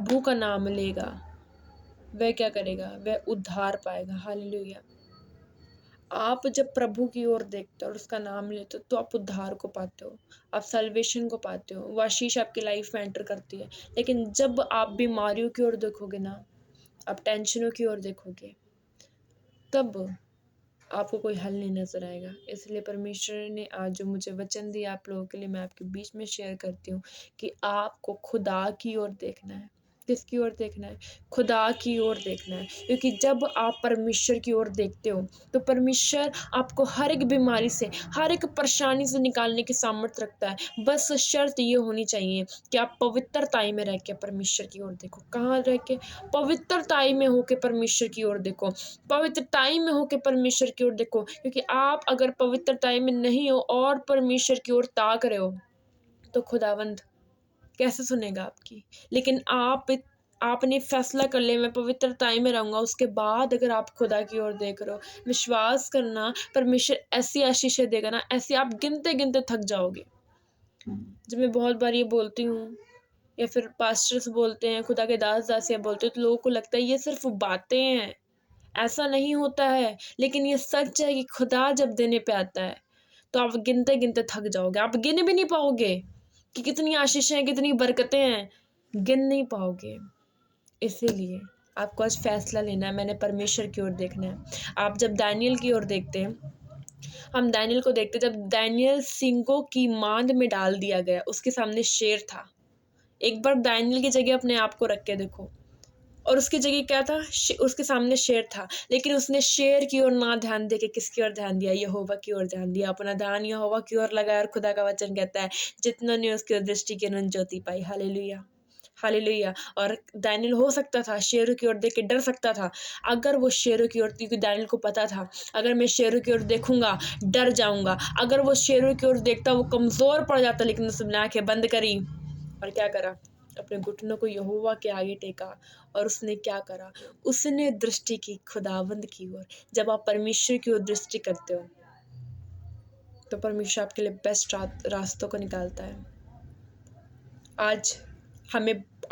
प्रभु का नाम लेगा वह क्या करेगा, वह उद्धार पाएगा। हालेलुया। आप जब प्रभु की ओर देखते हो और उसका नाम लेते हो तो आप उद्धार को पाते हो, आप सल्वेशन को पाते हो, वो आशीष आपकी लाइफ में एंटर करती है। लेकिन जब आप बीमारियों की ओर देखोगे ना, आप टेंशनों की ओर देखोगे, तब आपको कोई हल नहीं नज़र आएगा। इसलिए परमेश्वर ने आज जो मुझे वचन दिया आप लोगों के लिए, मैं आपके बीच में शेयर करती हूँ कि आपको खुदा की ओर देखना है। किसकी ओर देखना है? खुदा की ओर देखना है। क्योंकि जब आप परमेश्वर की ओर देखते हो तो परमेश्वर आपको हर एक बीमारी से, हर एक परेशानी से निकालने की सामर्थ्य रखता है। बस शर्त ये होनी चाहिए कि आप पवित्रताई में रह के परमेश्वर की ओर देखो। कहाँ रह के? पवित्रताई में होके परमेश्वर की ओर देखो, पवित्रताई में होके परमेश्वर की ओर देखो। क्योंकि आप अगर पवित्रताई में नहीं हो और परमेश्वर की ओर ताक रहे हो तो खुदावंद कैसे सुनेगा आपकी? लेकिन आपने फैसला कर लिया मैं पवित्रताई में रहूँगा, उसके बाद अगर आप खुदा की ओर देख रहे हो, विश्वास करना परमेश्वर ऐसी आशीषें देगा ना, ऐसी आप गिनते-गिनते थक जाओगे। जब मैं बहुत बार ये बोलती हूँ या फिर पास्टर्स बोलते हैं, खुदा के दास-दासियाँ बोलते हैं, तो लोगों को लगता है ये सिर्फ़ बातें हैं, ऐसा नहीं होता है। लेकिन ये सच है कि खुदा जब देने पे आता है, तो आप गिनते-गिनते थक जाओगे। आप गिन भी नहीं पाओगे कि कितनी आशीषें हैं, कितनी बरकतें हैं, गिन नहीं पाओगे। इसीलिए आपको आज फैसला लेना है, मैंने परमेश्वर की ओर देखना है। आप जब दानिय्येल की ओर देखते हैं, हम दानिय्येल को देखते हैं, जब दानिय्येल सींगों की मांद में डाल दिया गया, उसके सामने शेर था। एक बार दानिय्येल की जगह अपने आप को रख के देखो, और उसकी जगह क्या था? उसके सामने शेर था, लेकिन उसने शेर की ओर ना ध्यान दे के किसकी ओर ध्यान दिया? यहोवा की ओर ध्यान दिया। अपना ध्यान यहोवा की ओर लगाया और खुदा का वचन कहता है जितनों ने उसकी ओर दृष्टि की उन्होंने ज्योति पाई। Hallelujah, hallelujah. और दानिय्येल हो सकता था शेरों की ओर देख के डर सकता था, अगर वो शेरों की ओर, क्योंकि दानिय्येल को पता था अगर मैं शेरों की ओर देखूंगा डर जाऊंगा। अगर वो शेरों की ओर देखता वो कमजोर पड़ जाता, लेकिन उसने आंखें बंद करी और क्या करा? अपने घुटनों को यहोवा के आगे टेका। और उसने क्या करा? उसने दृष्टि की खुदावंद की ओर। जब आप परमेश्वर की ओर दृष्टि करते हो तो परमेश्वर आपके लिए बेस्ट रास्तों को निकालता है।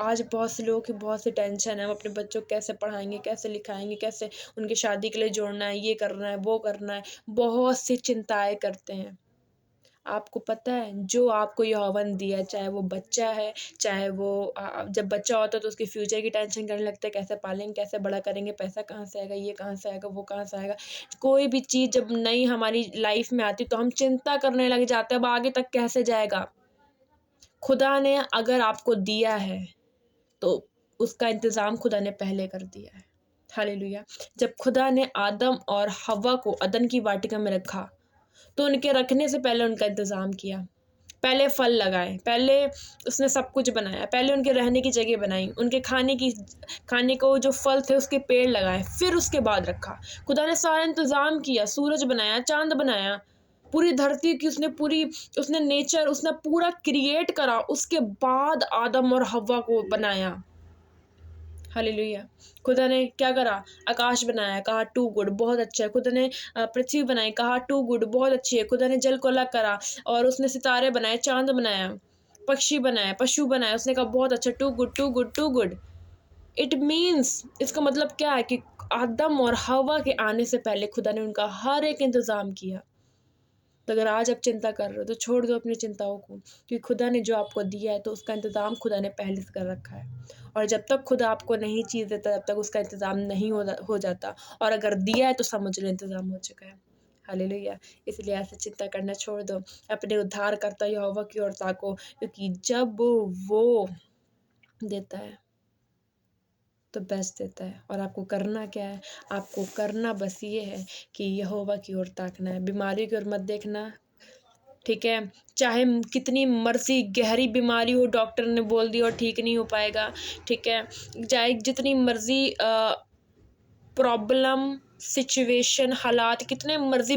आज बहुत से लोगों की बहुत सी टेंशन है, हम अपने बच्चों को कैसे पढ़ाएंगे, कैसे लिखाएंगे, कैसे उनकी शादी के लिए जोड़ना है, ये करना है, वो करना है, बहुत सी चिंताएं करते हैं। आपको पता है जो आपको यहोवा ने दिया है, चाहे वो बच्चा है, चाहे वो जब बच्चा होता है तो उसके फ्यूचर की टेंशन करने लगता है, कैसे पालेंगे, कैसे बड़ा करेंगे, पैसा कहाँ से आएगा, ये कहाँ से आएगा, वो कहाँ से आएगा। कोई भी चीज़ जब नई हमारी लाइफ में आती तो हम चिंता करने लग जाते हैं अब आगे तक कैसे जाएगा। खुदा ने अगर आपको दिया है तो उसका इंतज़ाम खुदा ने पहले कर दिया है। हालेलुया। जब खुदा ने आदम और हव्वा को अदन की वाटिका में रखा तो उनके रखने से पहले उनका इंतज़ाम किया। पहले फल लगाए, पहले उसने सब कुछ बनाया, पहले उनके रहने की जगह बनाई, उनके खाने को जो फल थे उसके पेड़ लगाए, फिर उसके बाद रखा। खुदा ने सारा इंतज़ाम किया, सूरज बनाया, चाँद बनाया, पूरी धरती की उसने नेचर उसने पूरा क्रिएट करा, उसके बाद आदम और हव्वा को बनाया। हालेलुया। खुदा ने क्या करा? आकाश बनाया, कहा टू गुड, बहुत अच्छा है। खुदा ने पृथ्वी बनाई, कहा टू गुड, बहुत अच्छी है। खुदा ने जल को अलग करा और उसने सितारे बनाए, चांद बनाया, पक्षी बनाया, पशु बनाया, उसने कहा बहुत अच्छा, too good, too good, too good. It means, इसका मतलब क्या है कि आदम और हवा के आने से पहले खुदा ने उनका हर एक इंतज़ाम किया। तो अगर आज आप चिंता कर रहे हो तो छोड़ दो अपनी चिंताओं को, क्योंकि खुदा ने जो आपको दिया है तो उसका इंतज़ाम खुदा ने पहले से कर रखा है। और जब तक खुदा आपको नहीं चीज़ देता तब तक उसका इंतज़ाम नहीं हो जाता, और अगर दिया है तो समझ लो इंतज़ाम हो चुका है। हालेलुया। इसलिए ऐसे चिंता करना छोड़ दो, अपने उद्धारकर्ता यहोवा की ओर ताको, क्योंकि जब वो देता है तो बेस्ट देता है। और आपको करना क्या है? आपको करना बस ये है कि यहोवा की ओर ताकना है, बीमारी की ओर मत देखना, ठीक है? चाहे कितनी मर्ज़ी गहरी बीमारी हो, डॉक्टर ने बोल दिया और ठीक नहीं हो पाएगा, ठीक है? चाहे जितनी मर्ज़ी प्रॉब्लम, सिचुएशन, हालात कितने मर्ज़ी